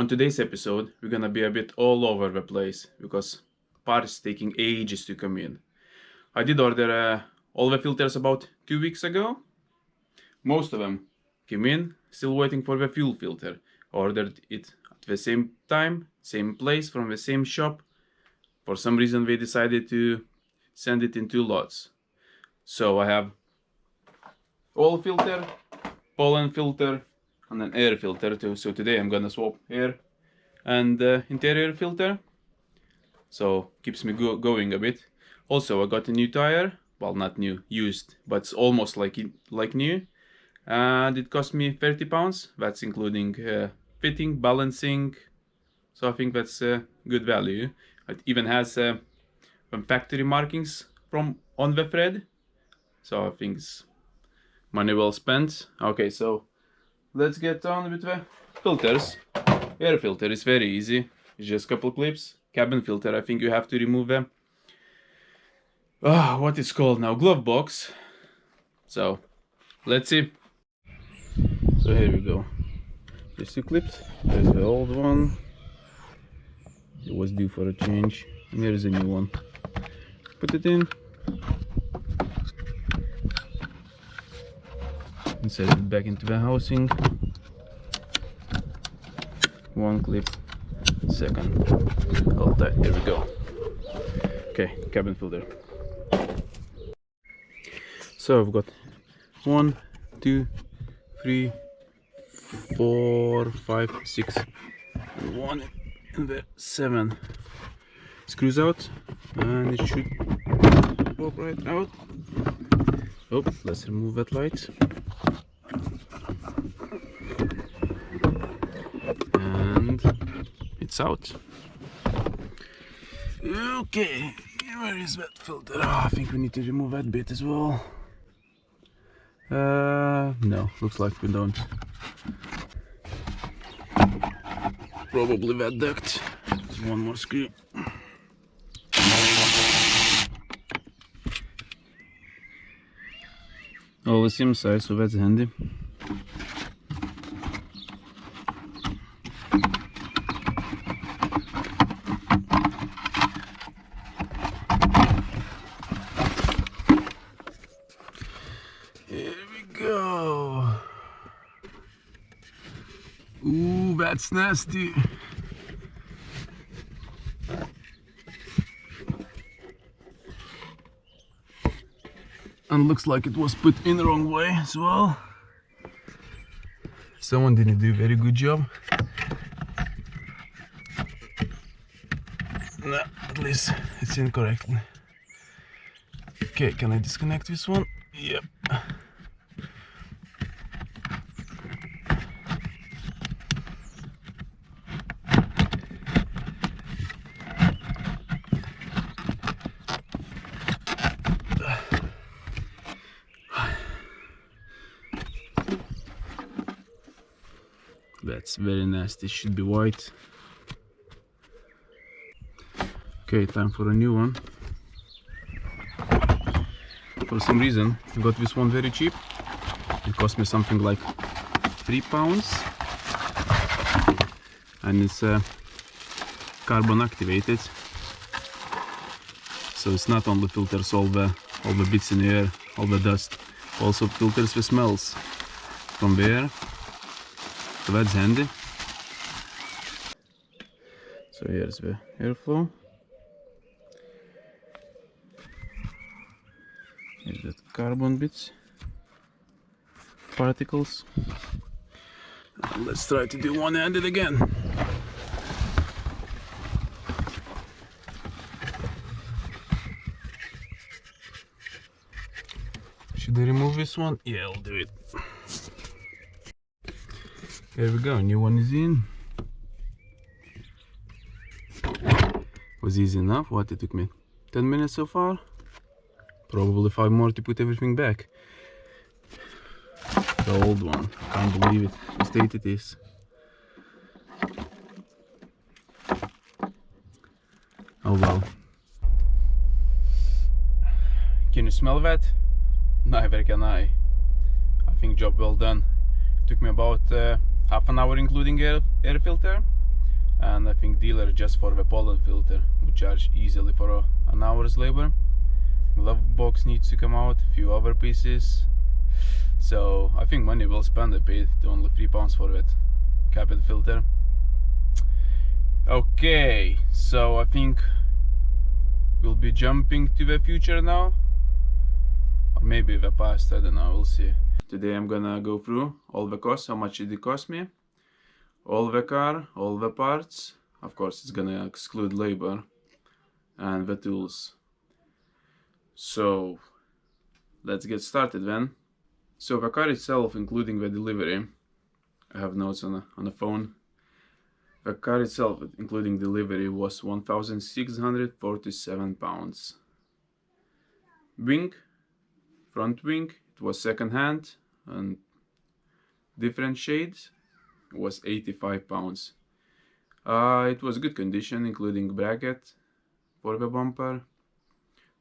On today's episode, we're gonna be a bit all over the place because parts taking ages to come in. I did order all the filters about 2 weeks ago. Most of them came in, still waiting for the fuel filter. Ordered it at the same time, same place, from the same shop. For some reason they decided to send it in 2 lots. So I have oil filter, pollen filter, and an air filter too. So today I'm gonna swap air and interior filter. So keeps me going a bit. Also I got a new tire. Well, not new, used, but it's almost like new. And it cost me £30. That's including fitting, balancing. So I think that's good value. It even has some factory markings from on the thread. So I think it's money well spent. Okay, so let's get on with the filters. Air filter is very easy. It's just a couple clips. Cabin filter, I think you have to remove them. What is called now? Glove box. So let's see. So here we go. There's 2 clips. There's the old one. It was due for a change. And here's a new one. Put it in. Insert it back into the housing. 1 clip. Second. All tight. There we go. Okay, cabin filter. So I've got 1, 2, 3, 4, 5, 6, 1 and the 7 screws out, and it should pop right out. Oh, let's remove that light. And it's out. Okay, where is that filter? I think we need to remove that bit as well. No, looks like we don't. Probably that duct. There's 1 more screw. All the same size, so that's handy. Here we go. Ooh, that's nasty. And looks like it was put in the wrong way as well. Someone didn't do a very good job. No, at least it's in correctly. Okay, can I disconnect this one? Yep. That's very nasty, should be white. Okay, time for a new one. For some reason, I got this one very cheap. It cost me something like £3. And it's carbon activated. So it's not only filters all the bits in the air, all the dust. Also filters the smells from the air. So that's handy. So here's the airflow. Here's the carbon bits, particles. Let's try to do one-handed again. Should I remove this one? Yeah, I'll do it. There we go, new one is in. Was easy enough. What, it took me 10 minutes so far? Probably 5 more to put everything back. The old one, can't believe it, the state it is. Oh well. Can you smell that? Neither can I. I think job well done. It took me about half an hour including air filter. and I think dealer just for the pollen filter would charge easily for an hour's labor. Glove box needs to come out, a few other pieces, so I think money well spent. I paid only £3 for that capped filter. Okay, so I think we'll be jumping to the future now, or maybe the past, I don't know, we'll see. Today I'm gonna go through all the costs, how much it cost me, all the car, all the parts. Of course it's gonna exclude labor and the tools. So let's get started then. So the car itself, including the delivery, I have notes on the phone. The car itself, including delivery, was £1,647. Wing, front wing, it was second hand and different shades, it was £85. It was good condition, including bracket for the bumper,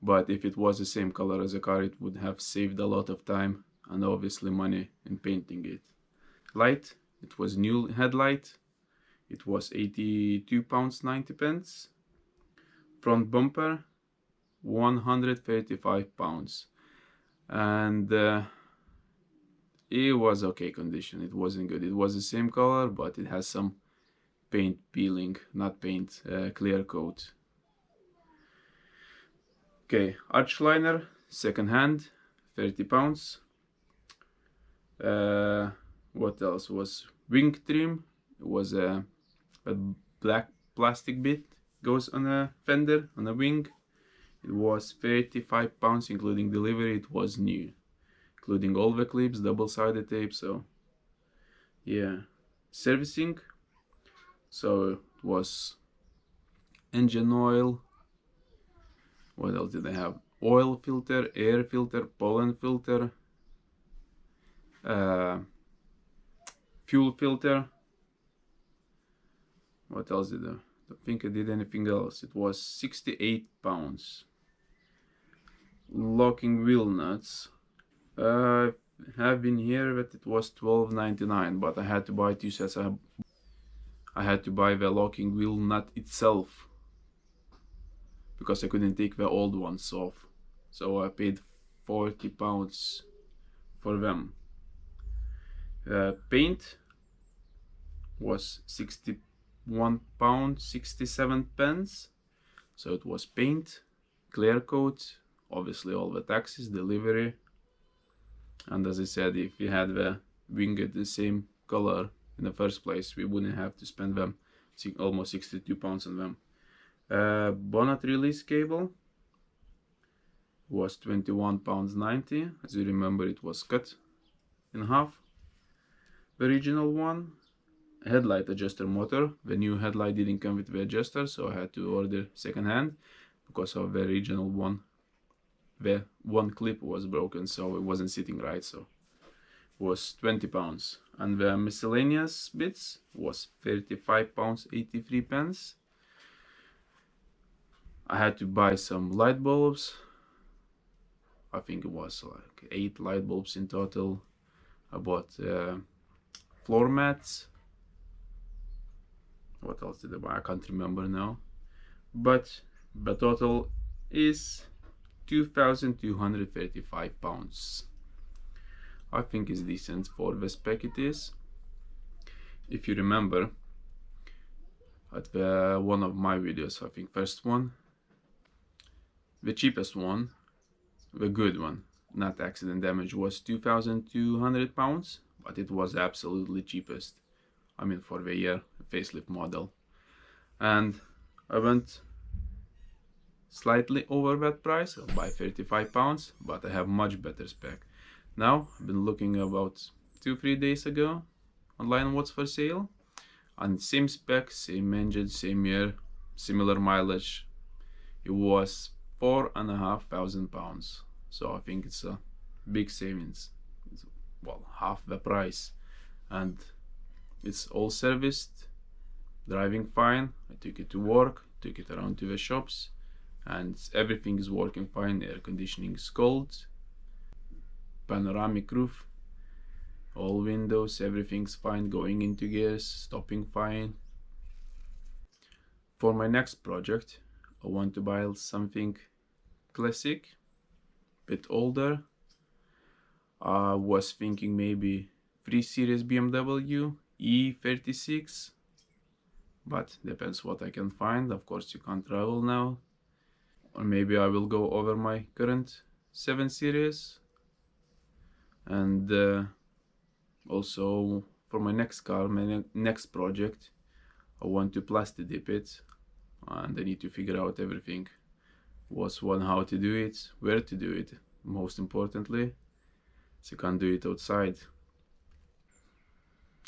but if it was the same color as the car, it would have saved a lot of time and obviously money in painting it. Light, it was new headlight, it was £82.90. Front bumper, £135, and it was okay condition. It wasn't good. It was the same color, but it has some paint peeling, not paint, clear coat. Okay, arch liner, second hand, £30. What else was wing trim? It was a black plastic bit goes on a fender on a wing. It was £35, including delivery. It was new, including all the clips, double-sided tape. So yeah, servicing. So it was engine oil. What else did I have? Oil filter, air filter, pollen filter, fuel filter. What else did I don't think I did anything else. It was £68. Locking wheel nuts. I have in here that it was £12.99, but I had to buy two sets. I had to buy the locking wheel nut itself because I couldn't take the old ones off. So I paid £40 for them. Paint was £61.67. So it was paint, clear coat, obviously all the taxes, delivery, and as I said, if we had the wing at the same color in the first place, we wouldn't have to spend them almost £62 on them. Bonnet release cable was £21.90. As you remember, it was cut in half, the original one. Headlight adjuster motor. The new headlight didn't come with the adjuster, so I had to order second hand because of the original one. The one clip was broken, so it wasn't sitting right, so it was £20. And the miscellaneous bits was £35.83. I had to buy some light bulbs. I think it was like 8 light bulbs in total. I bought floor mats. What else did I buy? I can't remember now. But the total is £2,235. I think it's decent for the spec it is. If you remember, at one of my videos, I think first one, the cheapest one, the good one, not accident damage, was £2,200, but it was absolutely cheapest. I mean, for the year facelift model, and I went slightly over that price by £35, but I have much better spec. Now I've been looking about 2-3 days ago online what's for sale, and same spec, same engine, same year, similar mileage. It was £4,500, so I think it's a big savings. It's, well, half the price, and it's all serviced, driving fine. I took it to work, took it around to the shops, and everything is working fine. Air conditioning is cold, panoramic roof, all windows, everything's fine, going into gears, stopping fine. For my next project, I want to buy something classic, bit older. I was thinking maybe 3 Series BMW E36, but depends what I can find. Of course, you can't travel now. Or maybe I will go over my current 7 Series. And also for my next car, my next project, I want to plastic dip it, and I need to figure out everything. How to do it, where to do it, most importantly, so you can't do it outside.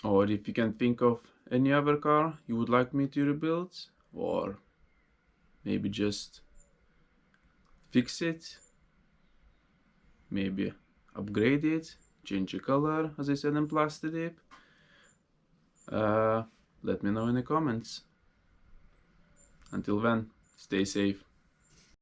Or if you can think of any other car you would like me to rebuild, or maybe just fix it, maybe upgrade it, change the color, as I said in plastic dip, let me know in the comments. Until then, stay safe.